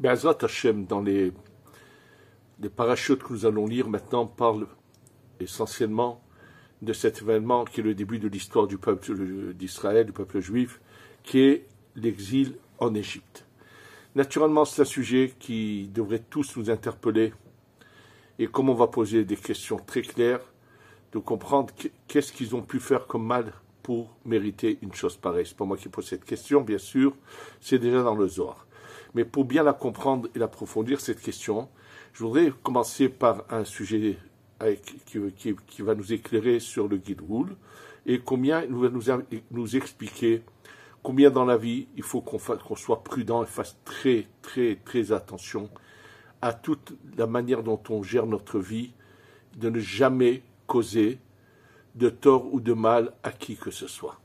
Be'ezrat Hashem, dans les parachutes que nous allons lire maintenant, parlent essentiellement de cet événement qui est le début de l'histoire du peuple d'Israël, du peuple juif, qui est l'exil en Égypte. Naturellement, c'est un sujet qui devrait tous nous interpeller, et comme on va poser des questions très claires, de comprendre qu'est-ce qu'ils ont pu faire comme mal pour mériter une chose pareille. C'est pas moi qui pose cette question, bien sûr, c'est déjà dans le Zohar. Mais pour bien la comprendre et l'approfondir, cette question, je voudrais commencer par un sujet qui va nous éclairer sur le Gilgul et combien il va nous expliquer combien dans la vie il faut qu'on soit prudent et fasse très, très, très attention à toute la manière dont on gère notre vie, de ne jamais causer de tort ou de mal à qui que ce soit.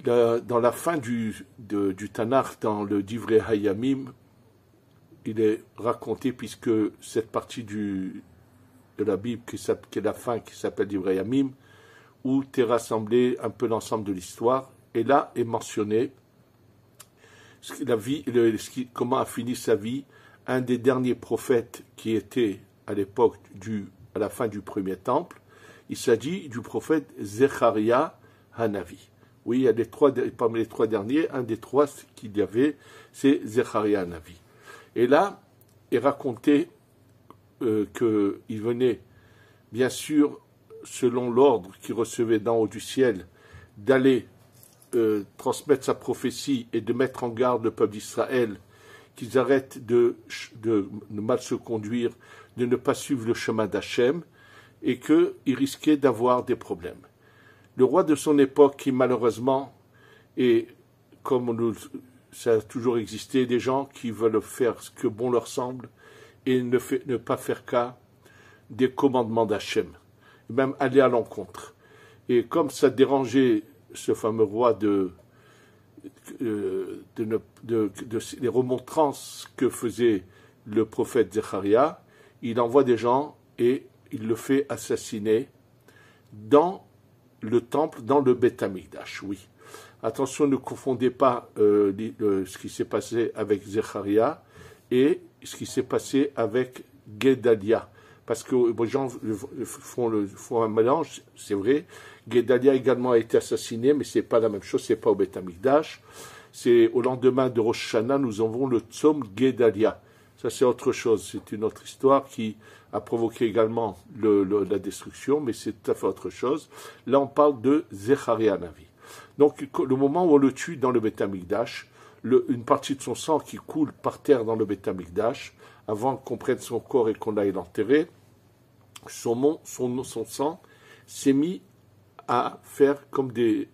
Dans la fin du Tanakh, dans le Divrei Hayamim, il est raconté, puisque cette partie de la Bible, qui est la fin, qui s'appelle Divrei Hayamim, où est rassemblé un peu l'ensemble de l'histoire, et là est mentionné comment a fini sa vie un des derniers prophètes qui était à l'époque à la fin du premier temple. Il s'agit du prophète Zecharia Hanavi. Oui, il y a parmi les trois derniers, un des trois qu'il y avait, c'est Zecharia Hanavi. Et là, est raconté qu'il venait, bien sûr, selon l'ordre qu'il recevait d'en haut du ciel, d'aller transmettre sa prophétie et de mettre en garde le peuple d'Israël qu'ils arrêtent de mal se conduire, de ne pas suivre le chemin d'Hachem, et qu'ils risquaient d'avoir des problèmes. Le roi de son époque, qui malheureusement, et comme ça a toujours existé, des gens qui veulent faire ce que bon leur semble, et ne pas faire cas des commandements d'Hachem, et même aller à l'encontre. Et comme ça dérangeait ce fameux roi les remontrances que faisait le prophète Zecharia, il envoie des gens et il le fait assassiner dans le temple, dans le Beth Amikdash. Oui. Attention, ne confondez pas ce qui s'est passé avec Zecharia et ce qui s'est passé avec Guédalia. Parce que les gens font un mélange, c'est vrai. Guédalia également a été assassiné, mais ce n'est pas la même chose, ce n'est pas au Beth Amikdash. C'est au lendemain de Rosh Hashanah, nous avons le Tzom Guédalia. Ça, c'est autre chose, c'est une autre histoire qui a provoqué également la destruction, mais c'est tout à fait autre chose. Là, on parle de Zecharia Hanavi. Donc, le moment où on le tue dans le Beth Amikdash, une partie de son sang qui coule par terre dans le Beth Amikdash, avant qu'on prenne son corps et qu'on aille l'enterrer, son sang s'est mis à faire comme des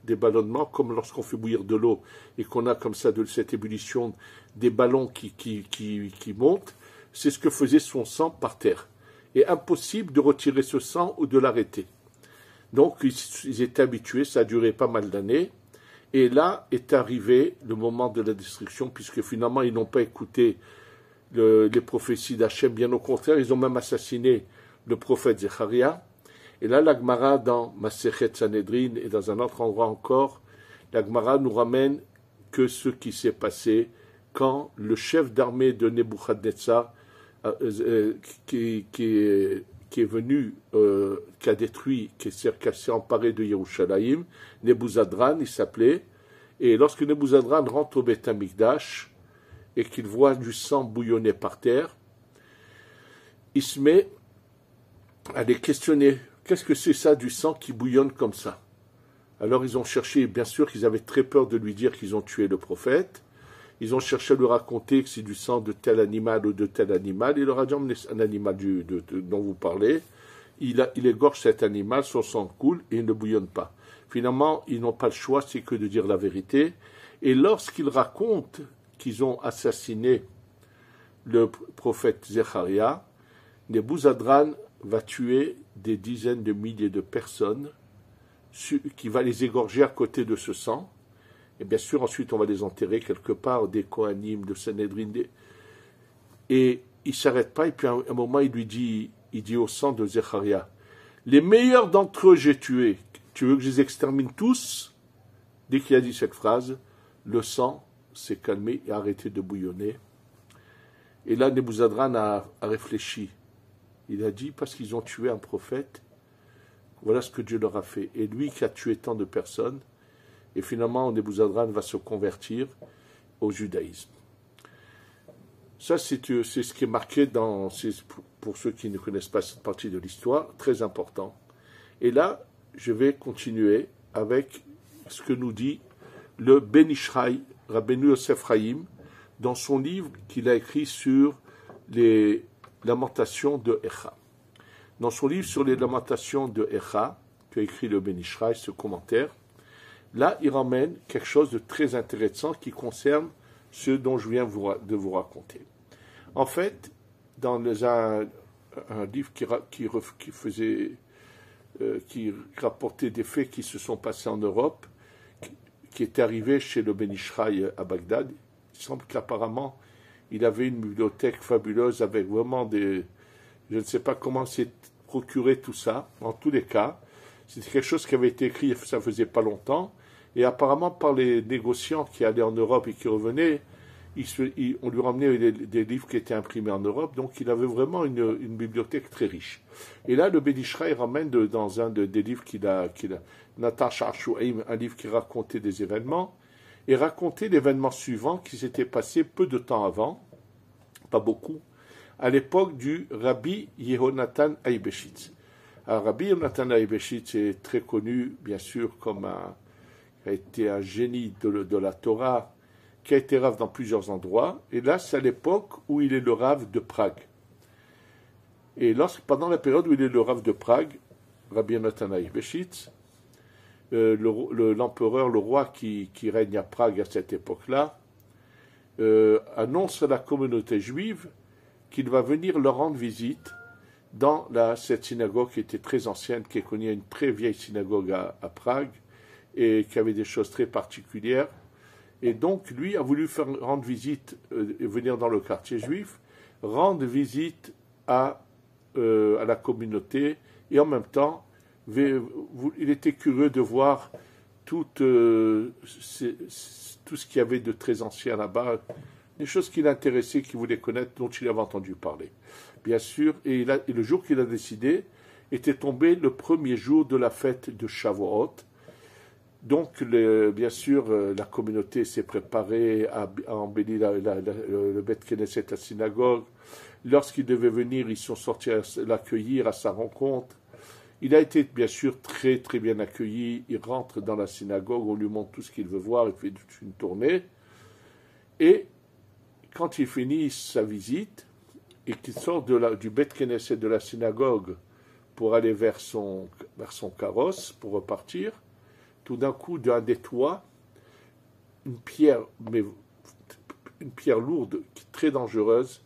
ballonnements, comme lorsqu'on fait bouillir de l'eau et qu'on a comme ça de cette ébullition des ballons qui montent. C'est ce que faisait son sang par terre. Et impossible de retirer ce sang ou de l'arrêter. Donc ils étaient habitués, ça a duré pas mal d'années. Et là est arrivé le moment de la destruction, puisque finalement ils n'ont pas écouté les prophéties d'Hachem, bien au contraire, ils ont même assassiné le prophète Zecharia. Et là, la Gemara, dans Masechet Sanhedrin et dans un autre endroit encore, la Gemara nous ramène que ce qui s'est passé quand le chef d'armée de Nebuchadnezzar, qui est venu, qui a détruit, qui s'est emparé de Yerushalayim, Nebuzadran, il s'appelait, et lorsque Nebuzadran rentre au Beth Amikdash et qu'il voit du sang bouillonner par terre, il se met à les questionner. Qu'est-ce que c'est ça, du sang qui bouillonne comme ça? Alors ils ont cherché, bien sûr qu'ils avaient très peur de lui dire qu'ils ont tué le prophète. Ils ont cherché à lui raconter que c'est du sang de tel animal ou de tel animal. Il leur a dit, emmenez un animal dont vous parlez. Il égorge cet animal, son sang coule et il ne bouillonne pas. Finalement, ils n'ont pas le choix, c'est que de dire la vérité. Et lorsqu'ils racontent qu'ils ont assassiné le prophète Zecharia, Nebuzadran va tuer des dizaines de milliers de personnes, qui va les égorger à côté de ce sang. Et bien sûr, ensuite, on va les enterrer quelque part, des Kohanim, de Sanhedrin. Et il ne s'arrête pas, et puis à un moment, il dit au sang de Zecharia, les meilleurs d'entre eux j'ai tués. Tu veux que je les extermine tous? Dès qu'il a dit cette phrase, le sang s'est calmé et a arrêté de bouillonner. Et là, Nebuzaradan a réfléchi. Il a dit, parce qu'ils ont tué un prophète, voilà ce que Dieu leur a fait. Et lui qui a tué tant de personnes, et finalement, Nebuzaradan va se convertir au judaïsme. Ça, c'est ce qui est marqué pour ceux qui ne connaissent pas cette partie de l'histoire, très important. Et là, je vais continuer avec ce que nous dit le Ben Ishraï, Rabbeinu Yosef Chaim, dans son livre qu'il a écrit sur les lamentations de Echa. Dans son livre sur les lamentations de Echa, qu'a écrit le Ben Ishraï, ce commentaire, là, il ramène quelque chose de très intéressant qui concerne ce dont je viens de vous raconter. En fait, dans un livre qui rapportait des faits qui se sont passés en Europe, qui est arrivé chez le Ben Ishraï à Bagdad, il semble qu'apparemment, il avait une bibliothèque fabuleuse avec vraiment des... Je ne sais pas comment s'est procuré tout ça. En tous les cas, c'était quelque chose qui avait été écrit, ça faisait pas longtemps, et apparemment par les négociants qui allaient en Europe et qui revenaient, on lui ramenait des livres qui étaient imprimés en Europe, donc il avait vraiment une bibliothèque très riche. Et là, le Ben Ishraï ramène dans un des livres qu'il a Natash Arshuaim, un livre qui racontait des événements, et racontait l'événement suivant qui s'était passé peu de temps avant, pas beaucoup, à l'époque du Rabbi Yehonatan Aibeshitz. Alors, Rabbi Yehonatan Aibeshitz est très connu, bien sûr, a été un génie de la Torah, qui a été rave dans plusieurs endroits, et là, c'est à l'époque où il est le rave de Prague. Et pendant la période où il est le rave de Prague, Rabbi Yonatan Aibeshitz, l'empereur, le roi qui règne à Prague à cette époque-là, annonce à la communauté juive qu'il va venir leur rendre visite dans cette synagogue qui était très ancienne, qui est connue, une très vieille synagogue à Prague, et qui avait des choses très particulières. Et donc, lui a voulu rendre visite, venir dans le quartier juif, rendre visite à la communauté, et en même temps, il était curieux de voir tout ce qu'il y avait de très ancien là-bas, des choses qui l'intéressaient, qu'il voulait connaître, dont il avait entendu parler. Bien sûr, et le jour qu'il a décidé était tombé le premier jour de la fête de Shavuot. Donc, bien sûr, la communauté s'est préparée à embellir le Beth Knesset, la synagogue. Lorsqu'il devait venir, ils sont sortis à l'accueillir à sa rencontre. Il a été, bien sûr, très, très bien accueilli. Il rentre dans la synagogue, on lui montre tout ce qu'il veut voir, il fait une tournée. Et quand il finit sa visite, et qu'il sort du Beth Knesset de la synagogue pour aller vers son carrosse, pour repartir, tout d'un coup, d'un des toits, une pierre lourde, très dangereuse,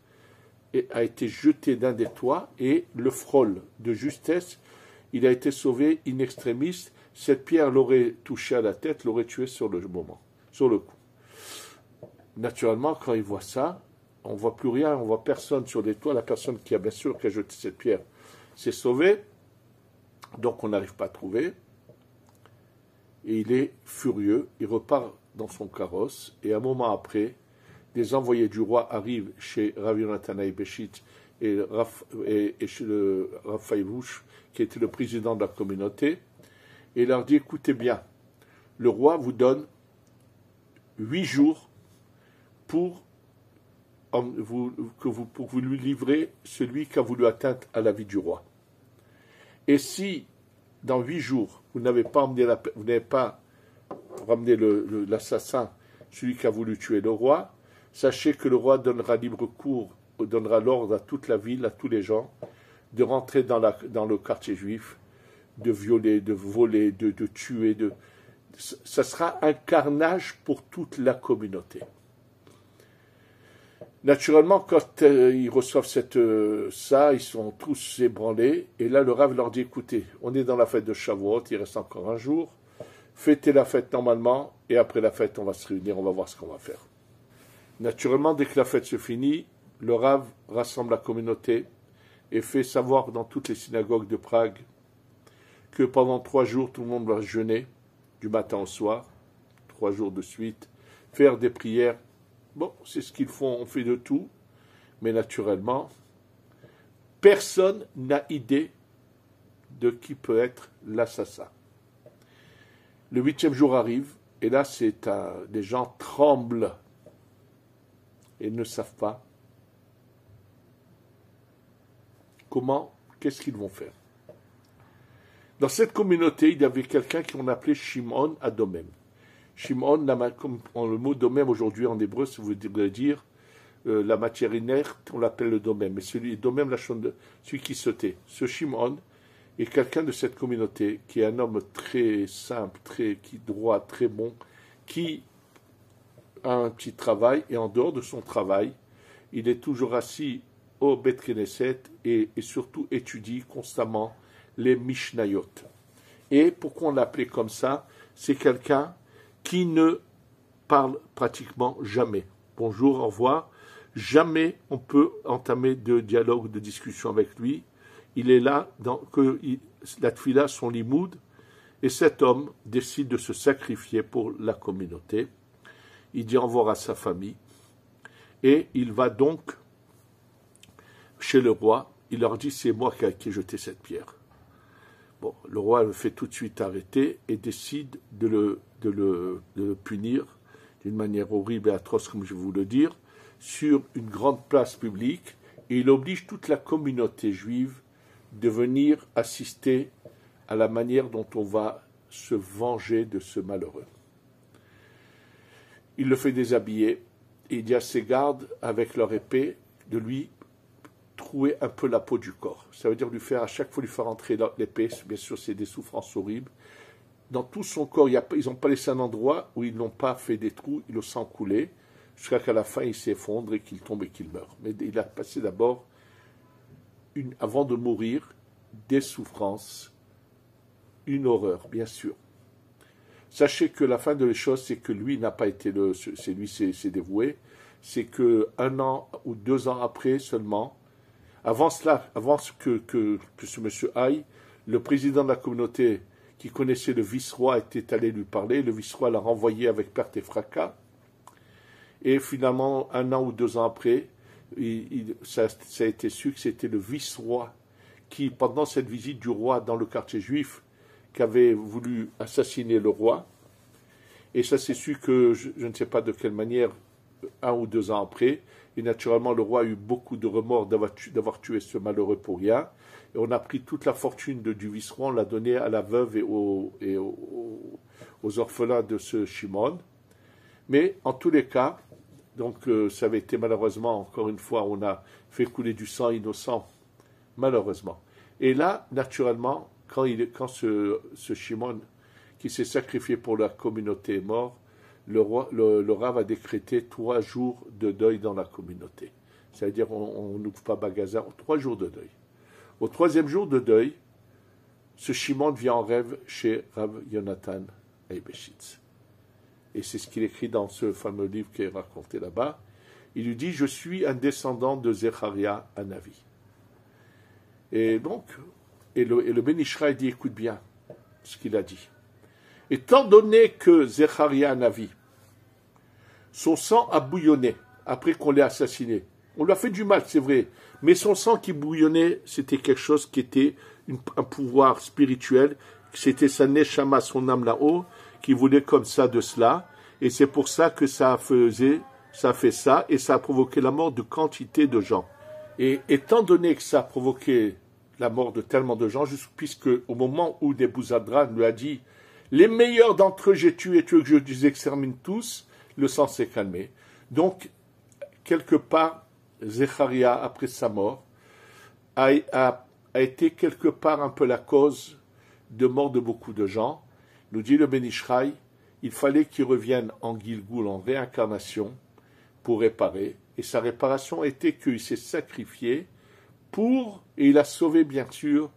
a été jetée d'un des toits, et le frôle de justesse, il a été sauvé in extremis. Cette pierre l'aurait touché à la tête, l'aurait tué sur le coup. Naturellement, quand il voit ça, on ne voit plus rien, on ne voit personne sur les toits. La personne qui a jeté cette pierre s'est sauvée, donc on n'arrive pas à trouver. Et il est furieux, il repart dans son carrosse, et un moment après, des envoyés du roi arrivent chez Rav Yonatan Aibeshitz et chez le Rav Fayvouch, qui était le président de la communauté, et il leur dit, écoutez bien, le roi vous donne 8 jours pour vous lui livrez celui qui a voulu atteindre à la vie du roi. Et si, dans 8 jours, vous n'avez pas ramené l'assassin, celui qui a voulu tuer le roi, sachez que le roi donnera libre cours, donnera l'ordre à toute la ville, à tous les gens, de rentrer dans le quartier juif, de violer, de voler, de tuer. Ça sera un carnage pour toute la communauté. Naturellement, quand ils reçoivent ça, ils sont tous ébranlés. Et là, le Rav leur dit, écoutez, on est dans la fête de Shavuot, il reste encore un jour. Fêtez la fête normalement, et après la fête, on va se réunir, on va voir ce qu'on va faire. Naturellement, dès que la fête se finit, le Rav rassemble la communauté et fait savoir dans toutes les synagogues de Prague que pendant 3 jours, tout le monde va jeûner, du matin au soir, 3 jours de suite, faire des prières. Bon, c'est ce qu'ils font, on fait de tout, mais naturellement, personne n'a idée de qui peut être l'assassin. Le 8e jour arrive, et là, les gens tremblent et ne savent pas qu'est-ce qu'ils vont faire. Dans cette communauté, il y avait quelqu'un qu'on appelait Shimon Adomem. Shimon, comme le mot domem aujourd'hui en hébreu, ça veut dire la matière inerte, on l'appelle le domem. Mais celui qui se tait. Ce Shimon est quelqu'un de cette communauté qui est un homme très simple, qui droit, très bon, qui a un petit travail et en dehors de son travail, il est toujours assis au Bet Knesset et surtout étudie constamment les Mishnayot. Et pourquoi on l'appelait comme ça? C'est quelqu'un qui ne parle pratiquement jamais. Bonjour, au revoir. Jamais on peut entamer de dialogue, de discussion avec lui. Il est là, la tfila, son limoud, et cet homme décide de se sacrifier pour la communauté. Il dit au revoir à sa famille, et il va donc chez le roi. Il leur dit, c'est moi qui ai jeté cette pierre. Bon, le roi le fait tout de suite arrêter et décide de le punir d'une manière horrible et atroce, comme je vais vous le dire, sur une grande place publique, et il oblige toute la communauté juive de venir assister à la manière dont on va se venger de ce malheureux. Il le fait déshabiller, et il dit à ses gardes, avec leur épée, de lui trouer un peu la peau du corps. Ça veut dire à chaque fois lui faire entrer l'épée, bien sûr c'est des souffrances horribles. Dans tout son corps, ils n'ont pas laissé un endroit où ils n'ont pas fait des trous, ils le sang couler, jusqu'à qu'à la fin il s'effondre et qu'il tombe et qu'il meurt. Mais il a passé d'abord, avant de mourir, des souffrances, une horreur, bien sûr. Sachez que la fin de les choses, c'est que lui n'a pas été s'est dévoué, c'est que 1 an ou 2 ans après seulement, avant que ce monsieur aille, le président de la communauté qui connaissait le vice-roi était allé lui parler, le vice-roi l'a renvoyé avec perte et fracas, et finalement, 1 an ou 2 ans après, ça a été su que c'était le vice-roi qui, pendant cette visite du roi dans le quartier juif, qu'avait voulu assassiner le roi, et ça s'est su que, je ne sais pas de quelle manière, 1 ou 2 ans après, et naturellement le roi a eu beaucoup de remords d'avoir tué ce malheureux pour rien, et on a pris toute la fortune du vice-roi, on l'a donnée à la veuve et aux orphelins de ce Shimon. Mais en tous les cas, donc ça avait été malheureusement, encore une fois, on a fait couler du sang innocent, malheureusement. Et là, naturellement, quand ce Shimon qui s'est sacrifié pour la communauté est mort, le Rav a décrété 3 jours de deuil dans la communauté. C'est-à-dire, on n'ouvre pas magasin, 3 jours de deuil. Au 3e jour de deuil, ce Shimon vient en rêve chez Rav Yonatan Eibeshitz. Et c'est ce qu'il écrit dans ce fameux livre qui est raconté là-bas. Il lui dit, je suis un descendant de Zecharia Hanavi. Et donc, le Ben Ishraï dit, écoute bien ce qu'il a dit. Étant donné que Zecharia Hanavi, son sang a bouillonné après qu'on l'ait assassiné. On lui a fait du mal, c'est vrai, mais son sang qui bouillonnait, c'était quelque chose qui était un pouvoir spirituel, c'était sa neshama, son âme là-haut, qui voulait comme ça de cela, et c'est pour ça que ça a fait ça, et ça a provoqué la mort de quantité de gens. Et étant donné que ça a provoqué la mort de tellement de gens, puisque au moment où Nebuzaradan lui a dit « Les meilleurs d'entre eux j'ai tué, tu veux que je les extermine tous », le sang s'est calmé. Donc, quelque part, Zecharia, après sa mort, a été quelque part un peu la cause de mort de beaucoup de gens. Nous dit le Ben Ishraï, il fallait qu'il revienne en Gilgoul, en réincarnation, pour réparer. Et sa réparation était qu'il s'est sacrifié et il a sauvé bien sûr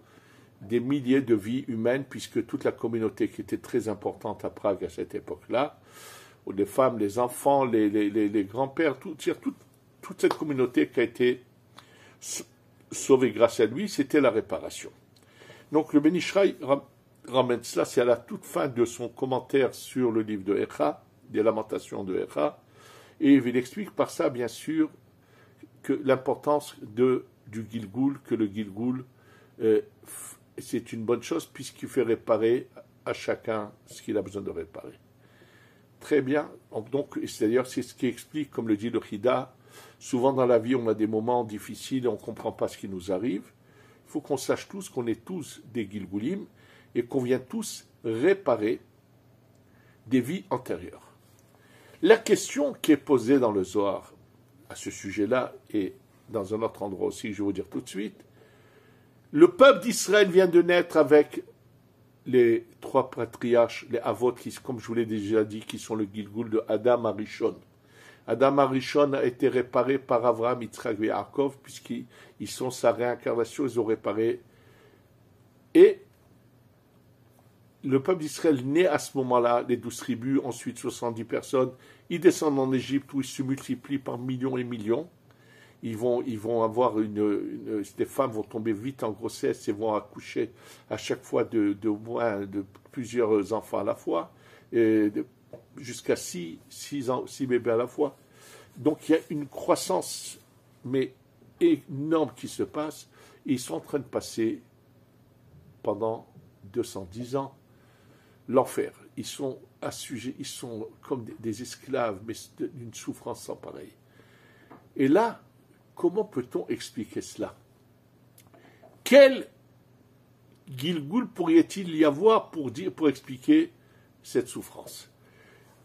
des milliers de vies humaines, puisque toute la communauté qui était très importante à Prague à cette époque-là, les femmes, les enfants, les grands-pères, toute cette communauté qui a été sauvée grâce à lui, c'était la réparation. Donc le Ben Ishraï ramène cela, c'est à la toute fin de son commentaire sur le livre de Echa, des lamentations de Echa. Et il explique par ça, bien sûr, que l'importance du Gilgoul, que le Gilgoul, c'est une bonne chose puisqu'il fait réparer à chacun ce qu'il a besoin de réparer. Très bien. Donc, c'est-à-dire, c'est ce qui explique, comme le dit le Chida, souvent dans la vie, on a des moments difficiles et on ne comprend pas ce qui nous arrive. Il faut qu'on sache tous qu'on est tous des Gilgoulim et qu'on vient tous réparer des vies antérieures. La question qui est posée dans le Zohar à ce sujet-là et dans un autre endroit aussi, je vais vous dire tout de suite, le peuple d'Israël vient de naître avec les trois patriarches, les Avot, qui, comme je vous l'ai déjà dit, qui sont le Gilgoul de Adam Arishon. Adam Arishon a été réparé par Avraham, Yitzhak et Yaakov, puisqu'ils sont sa réincarnation, ils ont réparé. Et le peuple d'Israël naît à ce moment-là, les 12 tribus, ensuite 70 personnes, ils descendent en Égypte où ils se multiplient par millions et millions. Ils vont avoir des femmes vont tomber vite en grossesse et vont accoucher à chaque fois de plusieurs enfants à la fois, jusqu'à 6 bébés à la fois. Donc il y a une croissance mais énorme qui se passe. Et ils sont en train de passer pendant 210 ans l'enfer. Ils sont assujettis, ils sont comme des esclaves, mais d'une souffrance sans pareil. Et là, comment peut-on expliquer cela? Quel Gilgoul pourrait-il y avoir pour expliquer cette souffrance?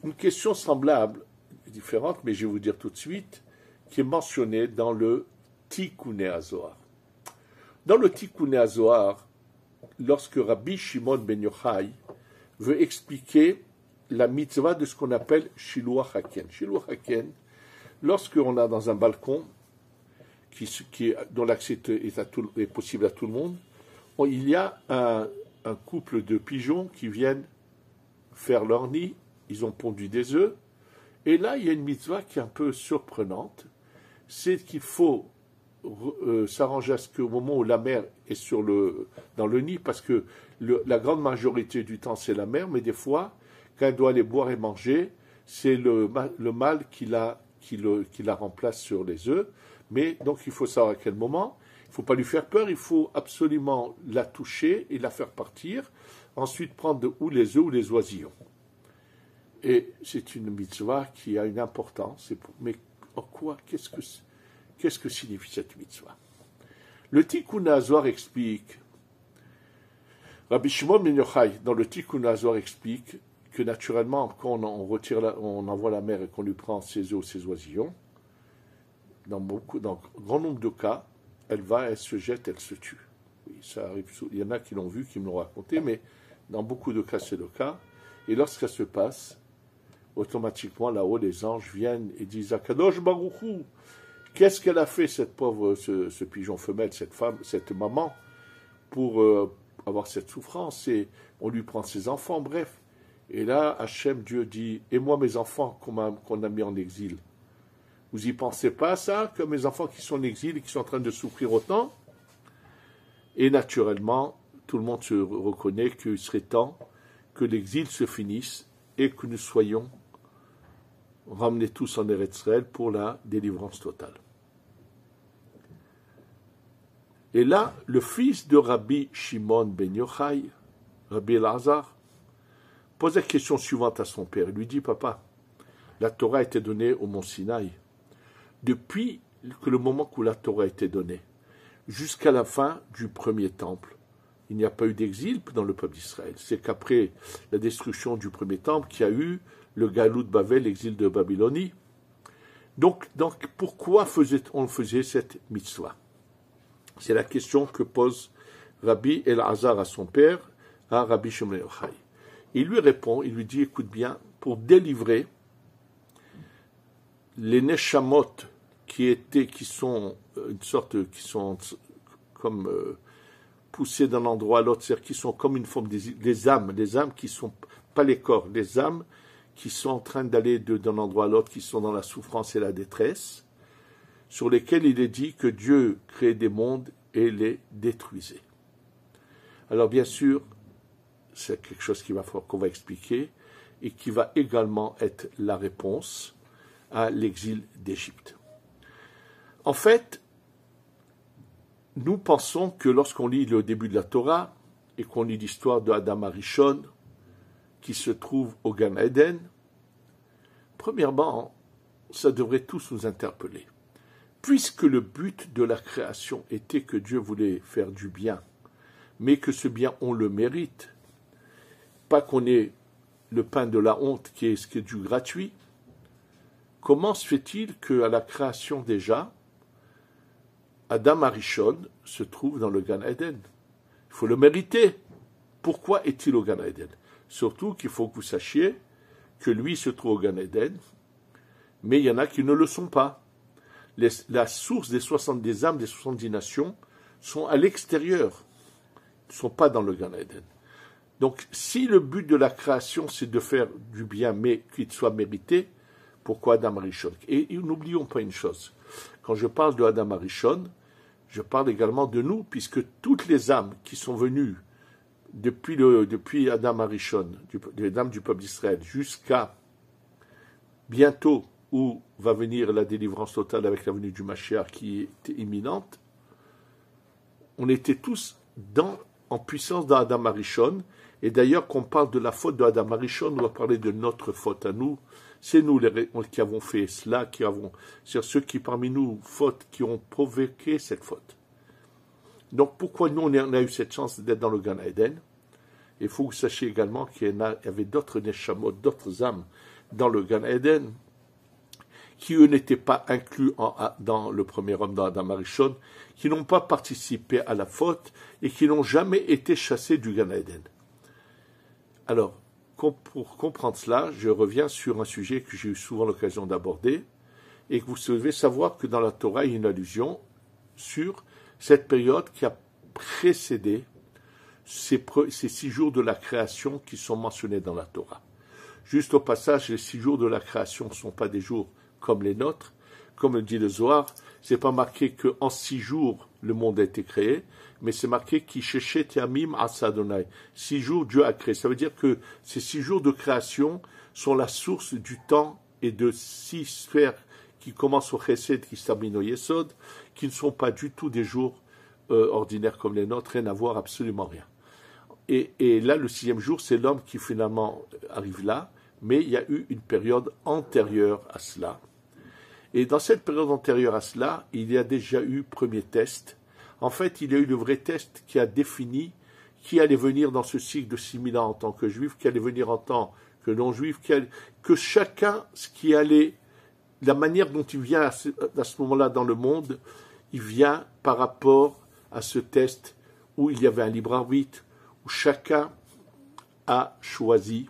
Une question semblable, différente, mais je vais vous dire tout de suite, qui est mentionnée dans le Tikkuné HaZohar. Dans le Tikkuné HaZohar, lorsque Rabbi Shimon ben Yochai veut expliquer la mitzvah de ce qu'on appelle Shiluach Haken. Shiluach Haken, lorsqu'on a dans un balcon dont l'accès est possible à tout le monde, il y a un couple de pigeons qui viennent faire leur nid, ils ont pondu des œufs, et là il y a une mitzvah qui est un peu surprenante, c'est qu'il faut s'arranger à ce qu'au moment où la mère est dans le nid, parce que la grande majorité du temps c'est la mère, mais des fois, quand elle doit aller boire et manger, c'est le mâle qui la remplace sur les œufs. Mais donc il faut savoir à quel moment, il ne faut pas lui faire peur, il faut absolument la toucher et la faire partir, ensuite prendre ou les œufs ou les oisillons. Et c'est une mitzvah qui a une importance, mais en quoi, qu'est-ce que signifie cette mitzvah? Le Tikkuné HaZohar explique, Rabbi Shimon ben Yochai, dans le Tikkuné HaZohar explique que naturellement, quand on envoie la mère et qu'on lui prend ses œufs ou ses oisillons, dans grand nombre de cas, elle se jette, elle se tue. Oui, ça arrive. Il y en a qui l'ont vu, qui me l'ont raconté, mais dans beaucoup de cas, c'est le cas. Et lorsque ça se passe, automatiquement, là-haut, les anges viennent et disent Akadosh Baruch Hu, qu'est-ce qu'elle a fait, cette pauvre, ce pigeon femelle, cette femme, cette maman, pour avoir cette souffrance, et on lui prend ses enfants, bref. Et là, Hachem, Dieu dit, et moi, mes enfants qu'on a mis en exil, vous y pensez pas à ça, que mes enfants qui sont en exil et qui sont en train de souffrir autant? Et naturellement, tout le monde se reconnaît qu'il serait temps que l'exil se finisse et que nous soyons ramenés tous en Eretz Israël pour la délivrance totale. Et là, le fils de Rabbi Shimon ben Yochai, Rabbi Elazar, pose la question suivante à son père. Il lui dit, papa, la Torah a été donnée au mont Sinaï. Depuis le moment où la Torah a été donnée, jusqu'à la fin du premier temple, il n'y a pas eu d'exil dans le peuple d'Israël. C'est qu'après la destruction du premier temple qu'il y a eu le Galout de Babel, l'exil de Babylonie. Donc pourquoi on faisait cette mitzvah? C'est la question que pose Rabbi Elazar à son père, à Rabbi Shimon ben Yochai. Il lui répond, il lui dit, écoute bien, pour délivrer les neshamot qui sont comme poussées d'un endroit à l'autre, c'est-à-dire qui sont comme une forme des âmes qui sont pas les corps, les âmes qui sont en train d'aller d'un endroit à l'autre, qui sont dans la souffrance et la détresse, sur lesquels il est dit que Dieu créait des mondes et les détruisait. Alors bien sûr, c'est quelque chose qu'on va expliquer, et qui va également être la réponse à l'exil d'Égypte. En fait, nous pensons que lorsqu'on lit le début de la Torah et qu'on lit l'histoire de Adam Arishon qui se trouve au Gan Eden, premièrement, ça devrait tous nous interpeller. Puisque le but de la création était que Dieu voulait faire du bien, mais que ce bien, on le mérite, pas qu'on ait le pain de la honte qui est du gratuit, comment se fait-il qu'à la création déjà, Adam Arishon se trouve dans le Gan Eden? Il faut le mériter. Pourquoi est-il au Gan Eden? Surtout qu'il faut que vous sachiez que lui se trouve au Gan Eden, mais il y en a qui ne le sont pas. La source des 70 âmes, des 70 nations, sont à l'extérieur. Ils ne sont pas dans le Gan Eden. Donc, si le but de la création, c'est de faire du bien, mais qu'il soit mérité, pourquoi Adam Arishon? Et n'oublions pas une chose. Quand je parle de Adam Arishon, je parle également de nous, puisque toutes les âmes qui sont venues depuis Adam Arishon, les âmes du peuple d'Israël, jusqu'à bientôt où va venir la délivrance totale avec la venue du Mashiach qui est imminente, on était tous en puissance dans Adam Arishon. Et d'ailleurs, qu'on parle de la faute de Adam Arishon, on va parler de notre faute à nous. C'est nous qui avons fait cela, c'est ceux qui parmi nous fautes, qui ont provoqué cette faute. Donc pourquoi nous on a eu cette chance d'être dans le Gan Eden? Il faut que vous sachiez également qu'il y avait d'autres neshamot, d'autres âmes dans le Gan Eden, qui eux n'étaient pas inclus dans le premier homme, dans Adam Arishon, qui n'ont pas participé à la faute et qui n'ont jamais été chassés du Gan Eden. Alors, pour comprendre cela, je reviens sur un sujet que j'ai eu souvent l'occasion d'aborder et que vous devez savoir que dans la Torah, il y a une allusion sur cette période qui a précédé ces 6 jours de la création qui sont mentionnés dans la Torah. Juste au passage, les 6 jours de la création ne sont pas des jours comme les nôtres. Comme le dit le Zohar, c'est pas marqué qu'en 6 jours le monde a été créé, mais c'est marqué qui Shechet Yamim Asa Adonai. 6 jours Dieu a créé. Ça veut dire que ces 6 jours de création sont la source du temps et de 6 sphères qui commencent au Chesed, qui s'terminent au Yesod, qui ne sont pas du tout des jours ordinaires comme les nôtres, rien à voir, absolument rien. Et là, le 6e jour, c'est l'homme qui finalement arrive là, mais il y a eu une période antérieure à cela. Et dans cette période antérieure à cela, il y a déjà eu premier test. En fait, il y a eu le vrai test qui a défini qui allait venir dans ce cycle de 6000 ans en tant que juif, qui allait venir en tant que non-juif, que chacun, la manière dont il vient à ce moment-là dans le monde, il vient par rapport à ce test où il y avait un libre arbitre, où chacun a choisi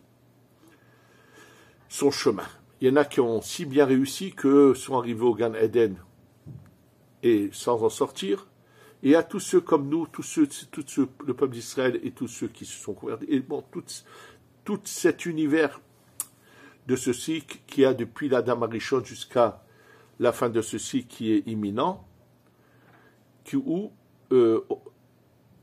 son chemin. Il y en a qui ont si bien réussi qu'eux sont arrivés au Gan Eden et sans en sortir. Et à tous ceux comme nous, le peuple d'Israël et tous ceux qui se sont convertis, et bon, tout cet univers de ce cycle qui a depuis l'Adam Arishon jusqu'à la fin de ce cycle qui est imminent, où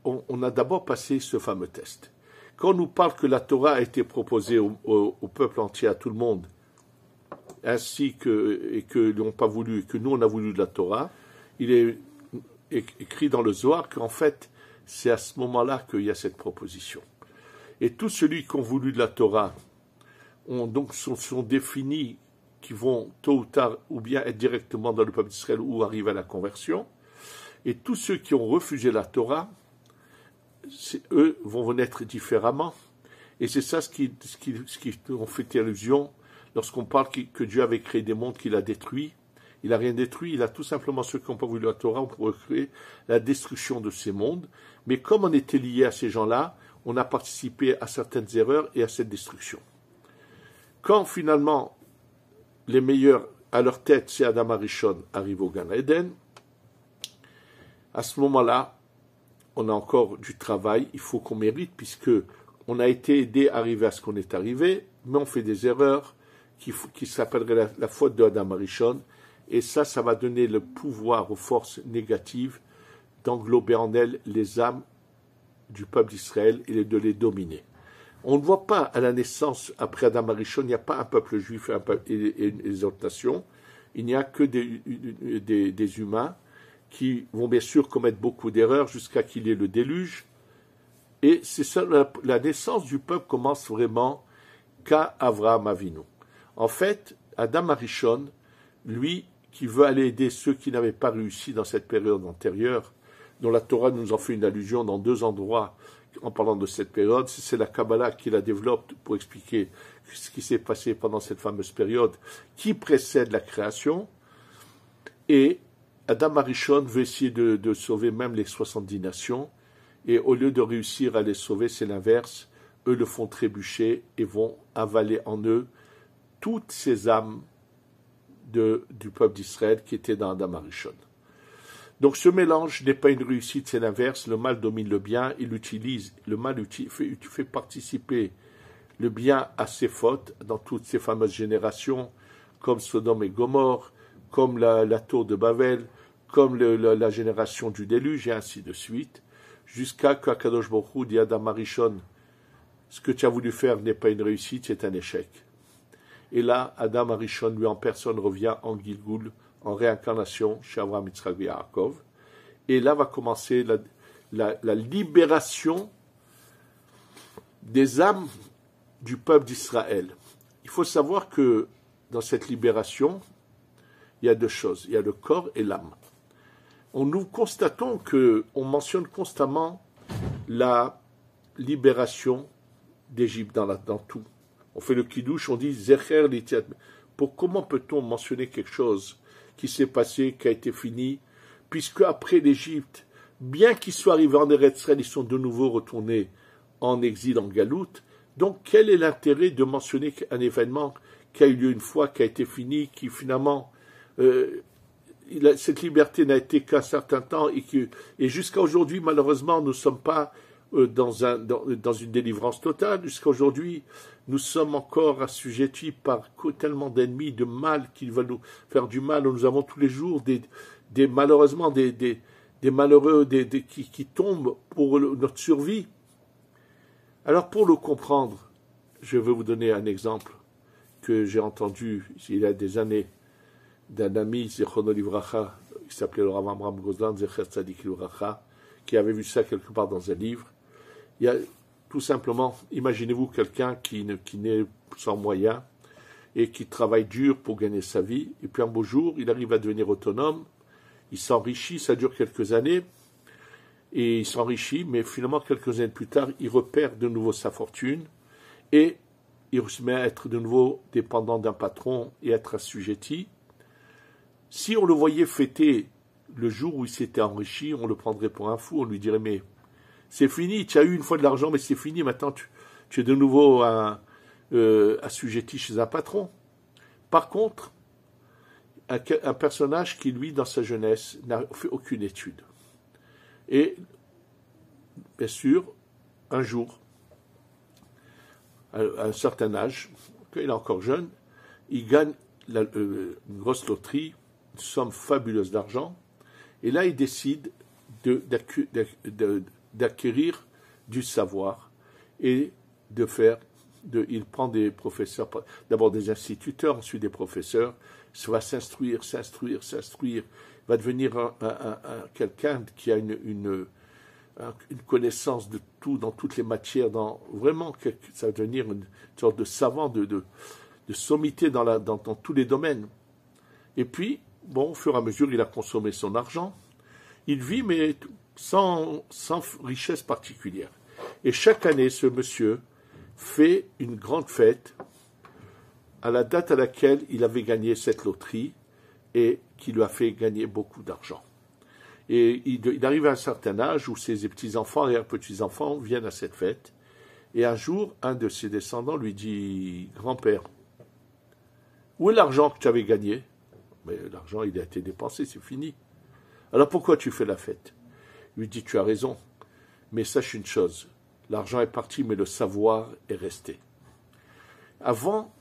on a d'abord passé ce fameux test. Quand on nous parle que la Torah a été proposée au peuple entier, à tout le monde, ainsi et que n'ont pas voulu, et que nous on a voulu de la Torah, il est écrit dans le Zohar qu'en fait, c'est à ce moment-là qu'il y a cette proposition. Et tous ceux qui ont voulu de la Torah sont définis qui vont tôt ou tard ou bien être directement dans le peuple d'Israël ou arriver à la conversion. Et tous ceux qui ont refusé la Torah, eux vont naître différemment. Et c'est ça ce qui ont fait allusion lorsqu'on parle que Dieu avait créé des mondes qu'il a détruits. Il n'a rien détruit, il a tout simplement ceux qui n'ont pas voulu la Torah, on pourrait créer la destruction de ces mondes. Mais comme on était lié à ces gens-là, on a participé à certaines erreurs et à cette destruction. Quand finalement les meilleurs à leur tête, c'est Adam Arishon, arrive au Gan Eden, à ce moment-là, on a encore du travail, il faut qu'on mérite, puisque on a été aidé à arriver à ce qu'on est arrivé, mais on fait des erreurs qui s'appelleraient la faute de Adam Arishon, et ça va donner le pouvoir aux forces négatives d'englober en elles les âmes du peuple d'Israël et de les dominer. On ne voit pas à la naissance, après Adam Arishon, il n'y a pas un peuple juif et les autres nations. Il n'y a que des humains qui vont bien sûr commettre beaucoup d'erreurs jusqu'à qu'il y ait le déluge. Et c'est ça, la naissance du peuple commence vraiment qu'à Avraham Avinu. En fait, Adam Arishon, lui, qui veut aller aider ceux qui n'avaient pas réussi dans cette période antérieure, dont la Torah nous en fait une allusion dans 2 endroits en parlant de cette période, c'est la Kabbalah qui la développe pour expliquer ce qui s'est passé pendant cette fameuse période qui précède la création. Et Adam Arishon veut essayer de sauver même les 70 nations, et au lieu de réussir à les sauver, c'est l'inverse. Eux le font trébucher et vont avaler en eux toutes ces âmes du peuple d'Israël qui étaient dans Adam Arishon. Donc ce mélange n'est pas une réussite, c'est l'inverse. Le mal domine le bien, le mal fait participer le bien à ses fautes dans toutes ces fameuses générations, comme Sodome et Gomorrhe, comme la tour de Babel, comme la génération du déluge, et ainsi de suite, jusqu'à qu'Akadosh Baruch Hu dit à Adam Arishon, ce que tu as voulu faire n'est pas une réussite, c'est un échec. Et là, Adam Arishon, lui en personne, revient en Gilgul, en réincarnation chez Avraham, Yitzhak et Yaakov. Et là va commencer la libération des âmes du peuple d'Israël. Il faut savoir que dans cette libération, il y a 2 choses. Il y a le corps et l'âme. Nous constatons qu'on mentionne constamment la libération d'Égypte dans tout. On fait le kidouche, on dit Zecher l'Itiat. Comment peut-on mentionner quelque chose qui s'est passé, qui a été fini, puisque après l'Égypte, bien qu'ils soient arrivés en Eretz Israël, ils sont de nouveau retournés en exil, en Galoute. Donc, quel est l'intérêt de mentionner un événement qui a eu lieu une fois, qui a été fini, qui finalement, cette liberté n'a été qu'un certain temps, et jusqu'à aujourd'hui, malheureusement, nous ne sommes pas dans une délivrance totale. Jusqu'à aujourd'hui, nous sommes encore assujettis par tellement d'ennemis, de mal, qui veulent nous faire du mal. Nous avons tous les jours malheureusement des malheureux qui tombent pour notre survie. Alors pour le comprendre, je vais vous donner un exemple que j'ai entendu il y a des années d'un ami, Zechrono Livracha, qui s'appelait le Rav Amram Gozlan, Zecher Tzadik Livracha, qui avait vu ça quelque part dans un livre. Il y a tout simplement, imaginez-vous quelqu'un qui naît sans moyens et qui travaille dur pour gagner sa vie, et puis un beau jour, il arrive à devenir autonome, il s'enrichit, ça dure quelques années, et il s'enrichit, mais finalement, quelques années plus tard, il repère de nouveau sa fortune, et il se met à être de nouveau dépendant d'un patron et être assujetti. Si on le voyait fêter le jour où il s'était enrichi, on le prendrait pour un fou, on lui dirait, mais c'est fini, tu as eu une fois de l'argent, mais c'est fini, maintenant tu es de nouveau assujetti chez un patron. Par contre, un personnage qui, lui, dans sa jeunesse, n'a fait aucune étude. Et, bien sûr, un jour, à un certain âge, quand il est encore jeune, il gagne une grosse loterie, une somme fabuleuse d'argent, et là, il décide d'acquérir du savoir et il prend des professeurs, d'abord des instituteurs, ensuite des professeurs, il va s'instruire, va devenir quelqu'un qui a une connaissance de tout, dans toutes les matières, vraiment, ça va devenir une sorte de savant, de sommité dans tous les domaines. Et puis, bon, au fur et à mesure, il a consommé son argent, il vit, mais sans richesse particulière. Et chaque année, ce monsieur fait une grande fête à la date à laquelle il avait gagné cette loterie et qui lui a fait gagner beaucoup d'argent. Et il arrive à un certain âge où ses petits-enfants et petits-enfants viennent à cette fête. Et un jour, un de ses descendants lui dit « Grand-père, où est l'argent que tu avais gagné ?» Mais l'argent, il a été dépensé, c'est fini. Alors pourquoi tu fais la fête? Il lui dit « Tu as raison, mais sache une chose, l'argent est parti, mais le savoir est resté. » Avant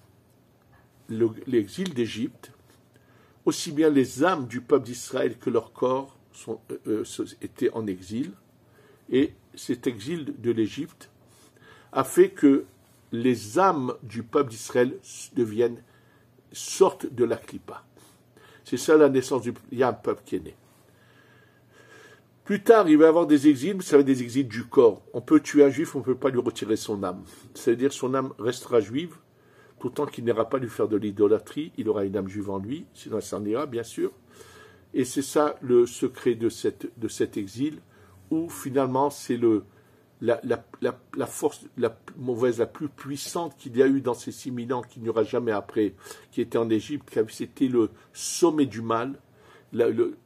l'exil d'Égypte, aussi bien les âmes du peuple d'Israël que leur corps étaient en exil, et cet exil de l'Égypte a fait que les âmes du peuple d'Israël sortent de la clipa. C'est ça la naissance il y a un peuple qui est né. Plus tard, il va y avoir des exils, mais ça va être des exils du corps. On peut tuer un juif, on ne peut pas lui retirer son âme. C'est-à-dire son âme restera juive, tout tant qu'il n'ira pas lui faire de l'idolâtrie, il aura une âme juive en lui, sinon elle s'en ira, bien sûr. Et c'est ça le secret de cet exil, où finalement c'est la force la mauvaise, la plus puissante qu'il y a eu dans ces 6000 ans, qu'il n'y aura jamais après, qui était en Égypte, c'était le sommet du mal.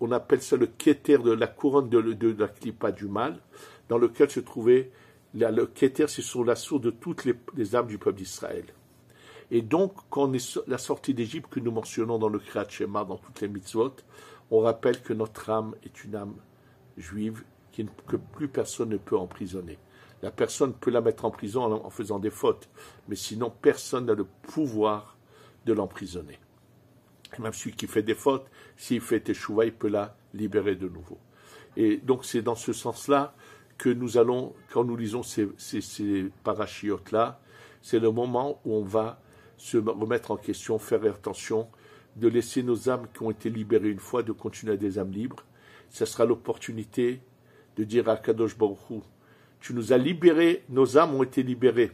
On appelle ça le Kéter, de la couronne de la clipa du mal, dans lequel se trouvait le Kéter, c'est sur la source de toutes les âmes du peuple d'Israël. Et donc, quand on est la sortie d'Égypte que nous mentionnons dans le Kriyat Shema, dans toutes les mitzvot, on rappelle que notre âme est une âme juive que plus personne ne peut emprisonner. La personne peut la mettre en prison en faisant des fautes, mais sinon personne n'a le pouvoir de l'emprisonner. Et même celui qui fait des fautes, s'il fait teshuva, il peut la libérer de nouveau. Et donc c'est dans ce sens-là que nous allons, quand nous lisons ces parachiotes-là, c'est le moment où on va se remettre en question, faire attention, de laisser nos âmes qui ont été libérées une fois, de continuer à des âmes libres. Ça sera l'opportunité de dire à Kadosh Baruch Hu, tu nous as libérés, nos âmes ont été libérées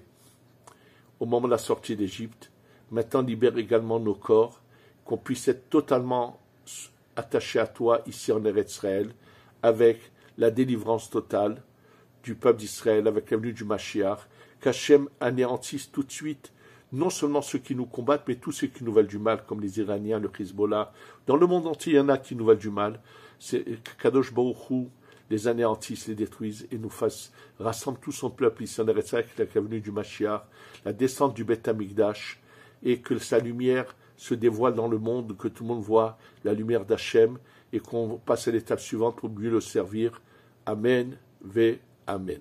au moment de la sortie d'Égypte. Maintenant, libère également nos corps, qu'on puisse être totalement attachés à toi ici en Eretz Israël, avec la délivrance totale du peuple d'Israël, avec la venue du Mashiach, qu'Hachem anéantisse tout de suite non seulement ceux qui nous combattent, mais tous ceux qui nous veulent du mal, comme les Iraniens, le Hezbollah. Dans le monde entier, il y en a qui nous veulent du mal. C'est Kadosh Baruch Hu les anéantisse, les détruise et nous rassemble tout son peuple ici en Eretz Israël, avec la venue du Mashiach, la descente du Beth Amikdash, et que sa lumière se dévoile dans le monde, que tout le monde voit la lumière d'Hachem, et qu'on passe à l'étape suivante pour mieux le servir. Amen, ve Amen.